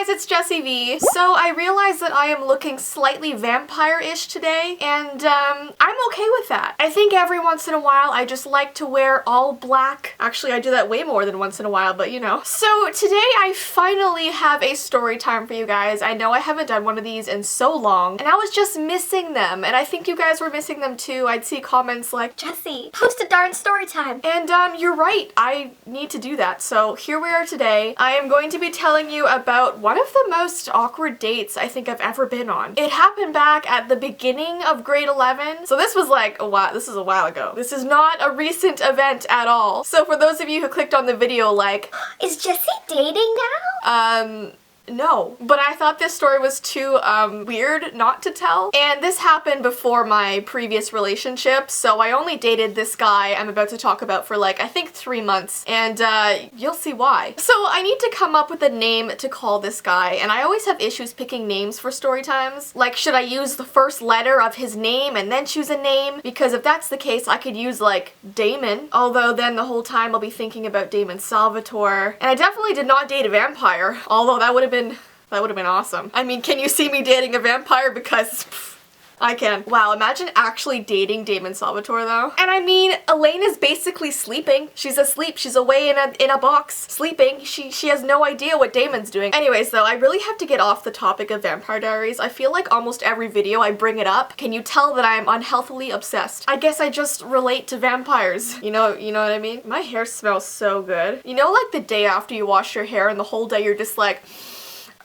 guys, it's Jessie V. So I realized that I am looking slightly vampire-ish today, and I'm okay with that. I think every once in a while I just like to wear all black. Actually, I do that way more than once in a while, but you know. So today I finally have a story time for you guys. I know I haven't done one of these in so long, and I was just missing them, and I think you guys were missing them too. I'd see comments like, Jessie, post a darn story time. And you're right, I need to do that. So here we are today. I am going to be telling you about one of the most awkward dates I think I've ever been on. It happened back at the beginning of grade 11. So this was like a while, this is a while ago. This is not a recent event at all. So for those of you who clicked on the video like, is Jessie dating now? No, but I thought this story was too weird not to tell. And this happened before my previous relationship, so I only dated this guy I'm about to talk about for like, I think 3 months, and you'll see why. So I need to come up with a name to call this guy, and I always have issues picking names for story times. Like, should I use the first letter of his name and then choose a name? Because if that's the case, I could use like Damon, although then the whole time I'll be thinking about Damon Salvatore. And I definitely did not date a vampire, although that would have been awesome. I mean, can you see me dating a vampire? Because I can. Wow, imagine actually dating Damon Salvatore though. And I mean, Elaine is basically sleeping. She's asleep. She's away in a box, sleeping. She has no idea what Damon's doing. Anyways though, I really have to get off the topic of Vampire Diaries. I feel like almost every video I bring it up. Can you tell that I'm unhealthily obsessed? I guess I just relate to vampires. You know what I mean? My hair smells so good. You know, like the day after you wash your hair and the whole day you're just like,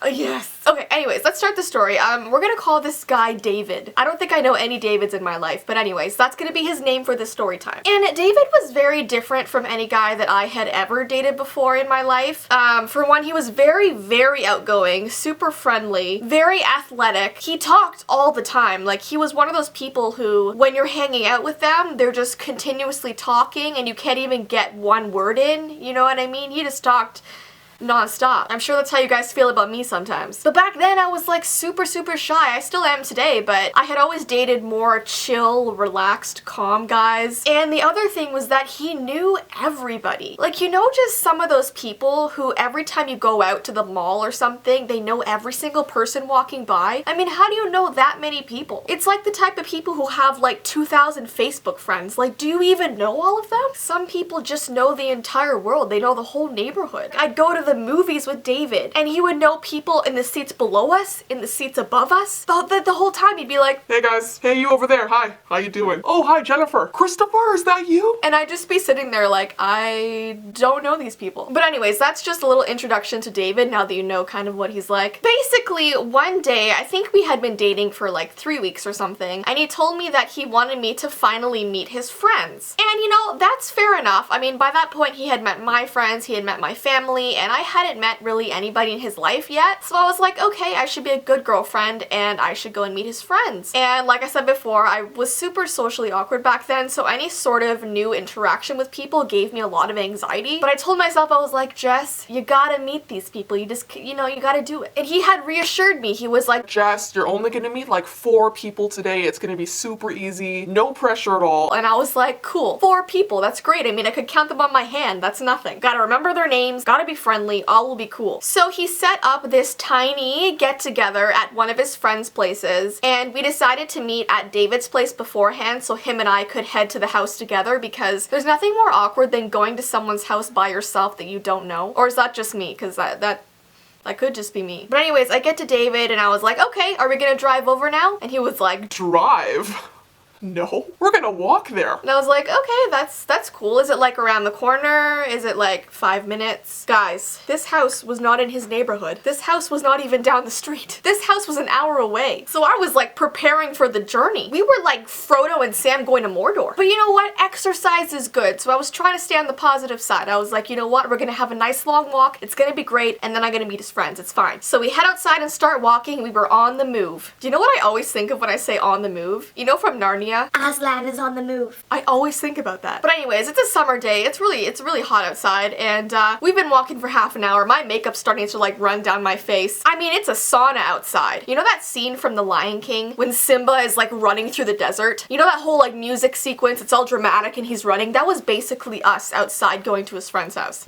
oh, yes. Okay, anyways, let's start the story. We're gonna call this guy David. I don't think I know any Davids in my life, but anyways, that's gonna be his name for this story time. And David was very different from any guy that I had ever dated before in my life. For one, he was very, very outgoing, super friendly, very athletic. He talked all the time. Like, he was one of those people who, when you're hanging out with them, they're just continuously talking and you can't even get one word in, you know what I mean? He just talked non-stop. I'm sure that's how you guys feel about me sometimes. But back then I was like super shy. I still am today, but I had always dated more chill, relaxed, calm guys. And the other thing was that he knew everybody. Like, you know, just some of those people who every time you go out to the mall or something, they know every single person walking by. I mean, how do you know that many people? It's like the type of people who have like 2,000 Facebook friends. Like, do you even know all of them? Some people just know the entire world. They know the whole neighborhood. I'd go to the movies with David and he would know people in the seats below us, in the seats above us. The whole time he'd be like, hey guys, hey you over there, hi, how you doing? Oh hi Jennifer, Christopher, is that you? And I'd just be sitting there like, I don't know these people. But anyways, that's just a little introduction to David now that you know kind of what he's like. Basically, one day, I think we had been dating for like 3 weeks or something, and he told me that he wanted me to finally meet his friends. And you know, that's fair enough. I mean, by that point he had met my friends, he had met my family, and I hadn't met really anybody in his life yet. So I was like, okay, I should be a good girlfriend and I should go and meet his friends. And like I said before, I was super socially awkward back then, so any sort of new interaction with people gave me a lot of anxiety. But I told myself, I was like, Jess, you gotta meet these people. You just, you know, you gotta do it. And he had reassured me. He was like, Jess, you're only gonna meet like 4 people today. It's gonna be super easy, no pressure at all. And I was like, cool, 4 people, that's great. I mean, I could count them on my hand, that's nothing. Gotta remember their names, gotta be friendly, all will be cool. So he set up this tiny get-together at one of his friends' places, and we decided to meet at David's place beforehand so him and I could head to the house together, because there's nothing more awkward than going to someone's house by yourself that you don't know. Or is that just me? Because that could just be me. But anyways, I get to David and I was like, okay, are we gonna drive over now? And he was like, drive? No, we're gonna walk there. And I was like, okay, that's cool. Is it like around the corner? Is it like 5 minutes? Guys, this house was not in his neighborhood. This house was not even down the street. This house was an hour away. So I was like preparing for the journey. We were like Frodo and Sam going to Mordor. But you know what? Exercise is good. So I was trying to stay on the positive side. I was like, you know what? We're gonna have a nice long walk. It's gonna be great. And then I'm gonna meet his friends. It's fine. So we head outside and start walking. We were on the move. Do you know what I always think of when I say on the move? You know from Narnia? Aslan is on the move. I always think about that. But anyways, it's a summer day. It's really hot outside, and we've been walking for half an hour. My makeup's starting to like run down my face. I mean, it's a sauna outside. You know that scene from The Lion King when Simba is like running through the desert? You know that whole like music sequence? It's all dramatic and he's running. That was basically us outside going to his friend's house.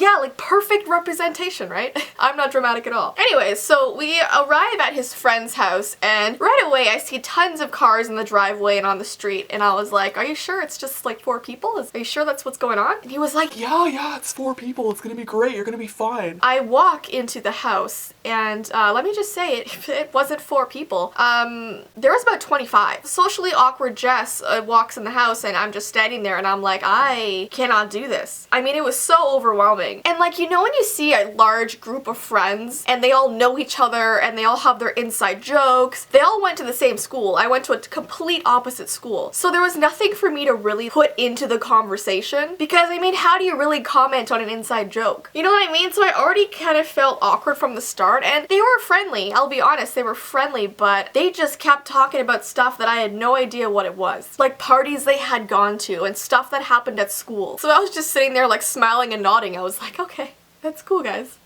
Yeah, like like perfect representation, right? I'm not dramatic at all. Anyways, so we arrive at his friend's house and right away I see tons of cars in the driveway and on the street and I was like, are you sure it's just like 4 people? Are you sure that's what's going on? And he was like, yeah, it's 4 people. It's gonna be great. You're gonna be fine. I walk into the house and let me just say it wasn't 4 people. There was about 25. Socially awkward Jess walks in the house and I'm just standing there and I'm like, I cannot do this. I mean, it was so overwhelming. And like, you know when you see a large group of friends and they all know each other and they all have their inside jokes, they all went to the same school. I went to a complete opposite school. So there was nothing for me to really put into the conversation because I mean, how do you really comment on an inside joke? You know what I mean? So I already kind of felt awkward from the start and they were friendly. I'll be honest, they were friendly, but they just kept talking about stuff that I had no idea what it was. Like parties they had gone to and stuff that happened at school. So I was just sitting there like smiling and nodding. I was like, okay, that's cool, guys.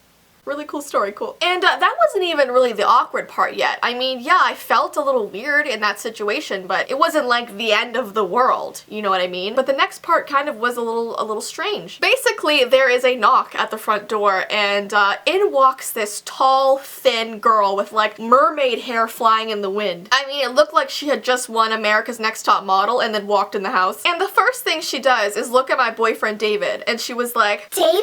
Really cool story, cool. And that wasn't even really the awkward part yet. I mean, yeah, I felt a little weird in that situation, but it wasn't like the end of the world, you know what I mean? But the next part kind of was a little strange. Basically, there is a knock at the front door and in walks this tall, thin girl with like mermaid hair flying in the wind. I mean, it looked like she had just won America's Next Top Model and then walked in the house. And the first thing she does is look at my boyfriend David and she was like, David?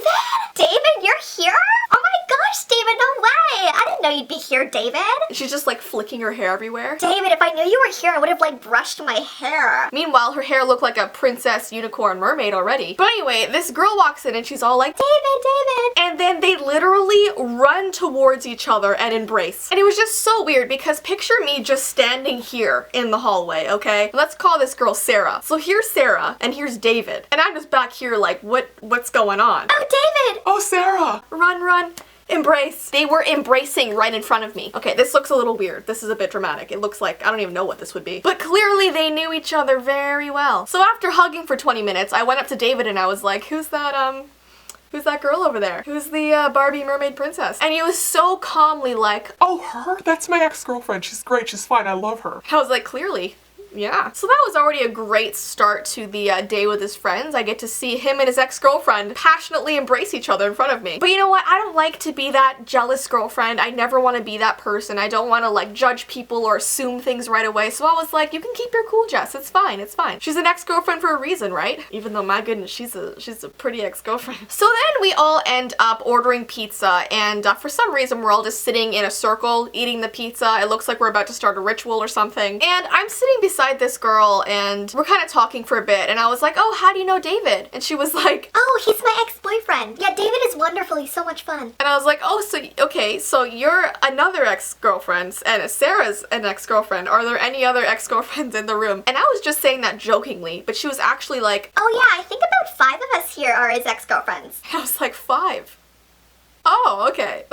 David, you're here? Oh my gosh, David, no way! I didn't know you'd be here, David. She's just like flicking her hair everywhere. David, if I knew you were here, I would have like brushed my hair. Meanwhile, her hair looked like a princess, unicorn, mermaid already. But anyway, this girl walks in and she's all like, David, David! And then they literally run towards each other and embrace. And it was just so weird because picture me just standing here in the hallway, okay? Let's call this girl Sarah. So here's Sarah and here's David. And I'm just back here like, what's going on? Oh, David! Oh, Sarah! Run, run. Embrace. They were embracing right in front of me. Okay, this looks a little weird. This is a bit dramatic. It looks like, I don't even know what this would be. But clearly they knew each other very well. So after hugging for 20 minutes, I went up to David and I was like, who's that girl over there? Who's the Barbie mermaid princess? And he was so calmly like, oh, her? That's my ex-girlfriend. She's great. She's fine. I love her. I was like, clearly. Yeah. So that was already a great start to the day with his friends. I get to see him and his ex-girlfriend passionately embrace each other in front of me. But you know what? I don't like to be that jealous girlfriend. I never want to be that person. I don't want to like judge people or assume things right away. So I was like, you can keep your cool, Jess. It's fine. It's fine. She's an ex-girlfriend for a reason, right? Even though, my goodness, she's a pretty ex-girlfriend. So then we all end up ordering pizza and for some reason we're all just sitting in a circle eating the pizza. It looks like we're about to start a ritual or something. And I'm sitting beside this girl and we're kind of talking for a bit and I was like, oh, how do you know David? And she was like, oh, he's my ex-boyfriend. Yeah, David is wonderful. He's so much fun. And I was like, oh, so, okay, so you're another ex-girlfriend and Sarah's an ex-girlfriend. Are there any other ex-girlfriends in the room? And I was just saying that jokingly, but she was actually like, oh yeah, I think about 5 of us here are his ex-girlfriends. I was like, 5? Oh, okay.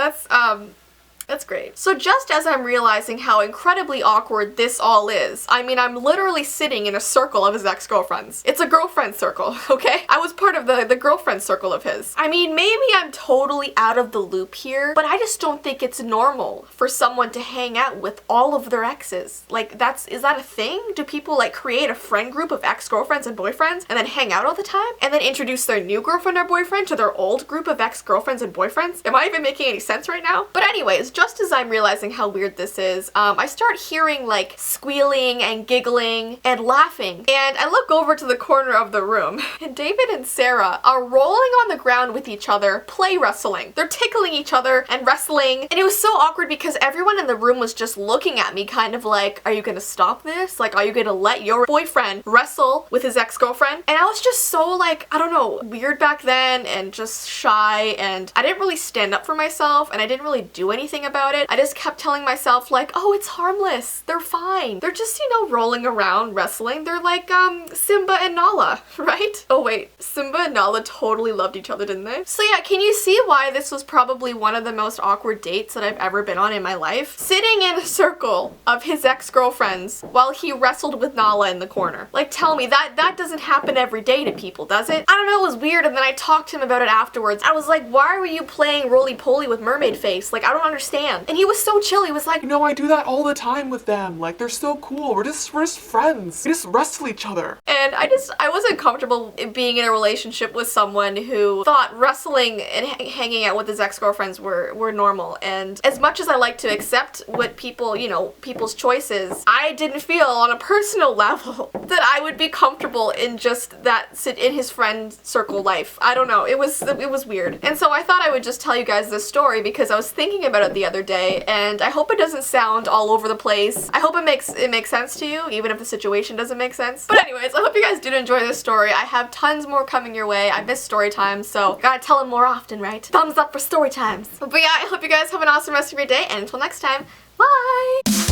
That's great. So just as I'm realizing how incredibly awkward this all is, I mean, I'm literally sitting in a circle of his ex-girlfriends. It's a girlfriend circle, okay? I was part of the girlfriend circle of his. I mean, maybe I'm totally out of the loop here, but I just don't think it's normal for someone to hang out with all of their exes. Like, is that a thing? Do people like create a friend group of ex-girlfriends and boyfriends and then hang out all the time? And then introduce their new girlfriend or boyfriend to their old group of ex-girlfriends and boyfriends? Am I even making any sense right now? But anyways, just as I'm realizing how weird this is, I start hearing like squealing and giggling and laughing. And I look over to the corner of the room and David and Sarah are rolling on the ground with each other, play wrestling. They're tickling each other and wrestling. And it was so awkward because everyone in the room was just looking at me kind of like, are you gonna stop this? Like, are you gonna let your boyfriend wrestle with his ex-girlfriend? And I was just so like, I don't know, weird back then and just shy and I didn't really stand up for myself and I didn't really do anything about it. I just kept telling myself like, oh, it's harmless. They're fine. They're just, you know, rolling around, wrestling. They're like, Simba and Nala, right? Oh wait, Simba and Nala totally loved each other, didn't they? So yeah, can you see why this was probably one of the most awkward dates that I've ever been on in my life? Sitting in a circle of his ex-girlfriends while he wrestled with Nala in the corner. Like, tell me, that doesn't happen every day to people, does it? I don't know, it was weird, and then I talked to him about it afterwards. I was like, why were you playing roly-poly with Mermaid Face? Like, I don't understand understand. And he was so chill. He was like, You know, I do that all the time with them. Like, they're so cool. We're just friends. We just wrestle each other. and I wasn't comfortable being in a relationship with someone who thought wrestling and hanging out with his ex-girlfriends were normal. And as much as I like to accept what people, you know, people's choices, I didn't feel on a personal level that I would be comfortable in just that in his friend circle life. I don't know. It was weird. And so I thought I would just tell you guys this story because I was thinking about it the other day, and I hope it doesn't sound all over the place. I hope it makes sense to you, even if the situation doesn't make sense. But anyways, I hope you guys did enjoy this story. I have tons more coming your way. I miss story times, so gotta tell them more often, right? Thumbs up for story times. But yeah, I hope you guys have an awesome rest of your day, and until next time, bye!